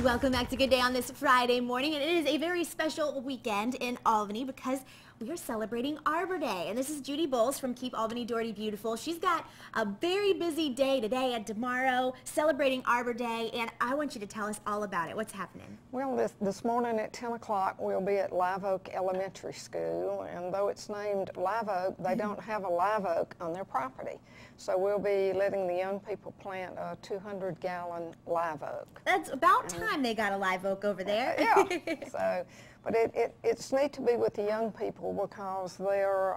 Welcome back to Good Day on this Friday morning, and it is a very special weekend in Albany because we are celebrating Arbor Day. And this is Judy Bowles from Keep Albany Doherty Beautiful. She's got a very busy day today and tomorrow celebrating Arbor Day, and I want you to tell us all about it. What's happening? Well, this morning at 10 o'clock we'll be at Live Oak Elementary School, and though it's named Live Oak, they don't have a live oak on their property. So we'll be letting the young people plant a 200-gallon live oak. That's about time they got a live oak over there. Yeah. So, but it's neat to be with the young people because they're,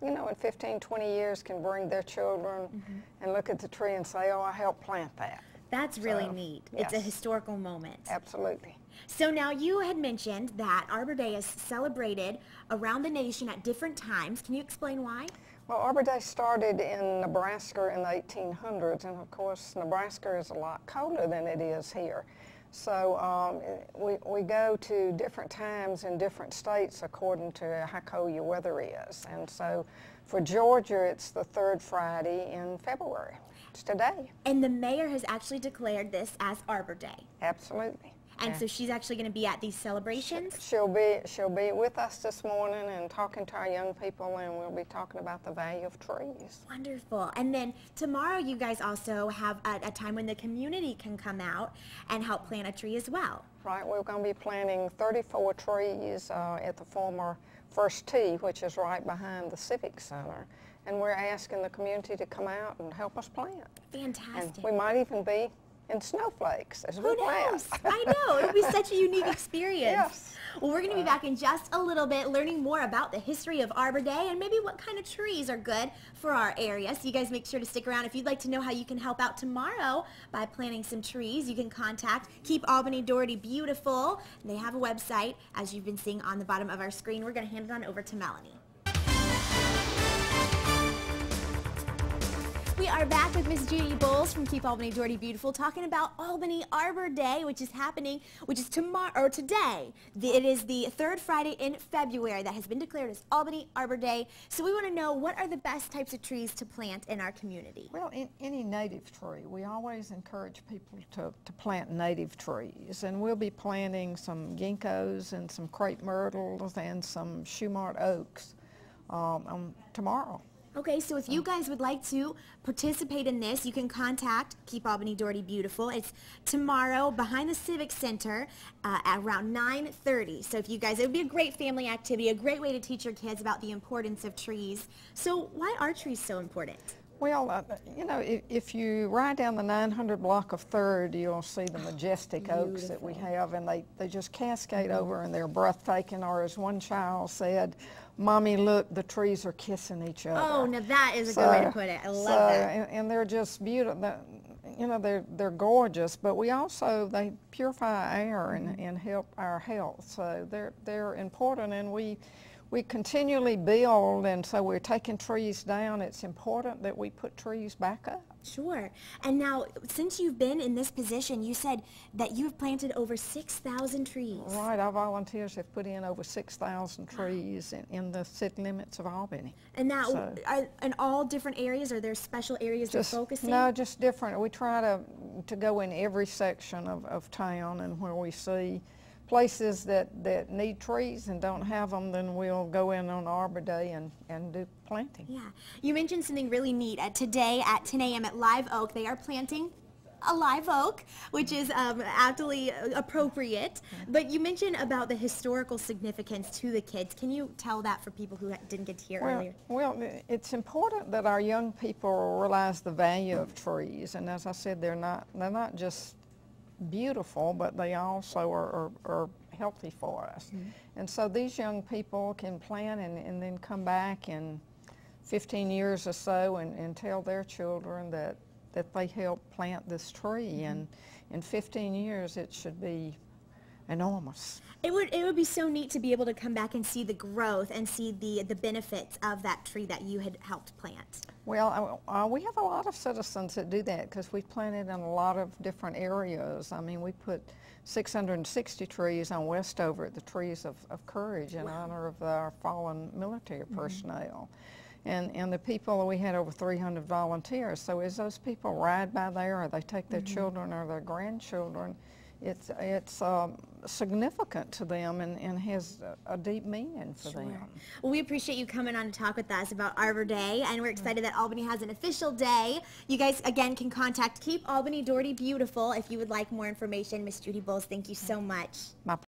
you know, in 15, 20 years can bring their children and look at the tree and say, oh, I helped plant that. That's really neat. Yes. It's a historical moment. Absolutely. So now you had mentioned that Arbor Day is celebrated around the nation at different times. Can you explain why? Well, Arbor Day started in Nebraska in the 1800s, and of course Nebraska is a lot colder than it is here. So we go to different times in different states according to how cold your weather is. And so for Georgia, it's the third Friday in February. It's today. And the mayor has actually declared this as Arbor Day. Absolutely. And so she's actually going to be at these celebrations? She'll be with us this morning and talking to our young people, and we'll be talking about the value of trees. Wonderful. And then tomorrow you guys also have a time when the community can come out and help plant a tree as well. Right. We're going to be planting 34 trees at the former First Tee, which is right behind the Civic Center. And we're asking the community to come out and help us plant. Fantastic. And we might even be in snowflakes as we Who plant. knows? I know. It'll be such a unique experience. Yes. Well, we're going to be back in just a little bit learning more about the history of Arbor Day and maybe what kind of trees are good for our area. So you guys make sure to stick around. If you'd like to know how you can help out tomorrow by planting some trees, you can contact Keep Albany Doherty Beautiful. They have a website, as you've been seeing on the bottom of our screen. We're going to hand it on over to Melanie. We are back with Miss Judy Bowles from Keep Albany Doherty Beautiful talking about Albany Arbor Day, which is happening, which is tomorrow, or today. It is the third Friday in February that has been declared as Albany Arbor Day. So we want to know, what are the best types of trees to plant in our community? Well, any native tree. We always encourage people to plant native trees. And we'll be planting some ginkgos and some crepe myrtles and some Shumart oaks tomorrow. Okay, so if you guys would like to participate in this, you can contact Keep Albany Doherty Beautiful. It's tomorrow behind the Civic Center at around 9:30. So if you guys, it would be a great family activity, a great way to teach your kids about the importance of trees. So why are trees so important? Well, you know, if you ride down the 900 block of 3rd, you'll see the majestic oaks that we have, and they just cascade over, and they're breathtaking. Or as one child said, Mommy, look, the trees are kissing each other. Oh, now that is a good way to put it. I love that. And they're just beautiful. You know, they're gorgeous, but they purify air and help our health. So they're important, and we continually build, and so we're taking trees down. It's important that we put trees back up. Sure. And now, since you've been in this position, you said that you've planted over 6,000 trees. Right. Our volunteers have put in over 6,000 trees in the city limits of Albany. And now, in all different areas, are there special areas you're focusing? No, just different. We try to go in every section of town, and where we see places that need trees and don't have them, then we'll go in on Arbor Day and do planting. Yeah. You mentioned something really neat. Today at 10 a.m. at Live Oak, they are planting a live oak, which is aptly appropriate. But you mentioned about the historical significance to the kids. Can you tell that for people who didn't get to hear earlier? Well, it's important that our young people realize the value of trees. And as I said, they're not just beautiful, but they also are healthy for us. And so these young people can plant and then come back in 15 years or so and tell their children that they helped plant this tree. And in 15 years it should be enormous. It would be so neat to be able to come back and see the growth and see the benefits of that tree that you had helped plant. Well, we have a lot of citizens that do that because we've planted in a lot of different areas. I mean, we put 660 trees on Westover, the Trees of Courage, in honor of our fallen military personnel. And the people, we had over 300 volunteers. So as those people ride by there, or they take their children or their grandchildren, it's significant to them and has a deep meaning for them. Well, we appreciate you coming on to talk with us about Arbor Day, and we're excited that Albany has an official day. You guys, again, can contact Keep Albany Doherty Beautiful if you would like more information. Miss Judy Bowles, thank you so much. My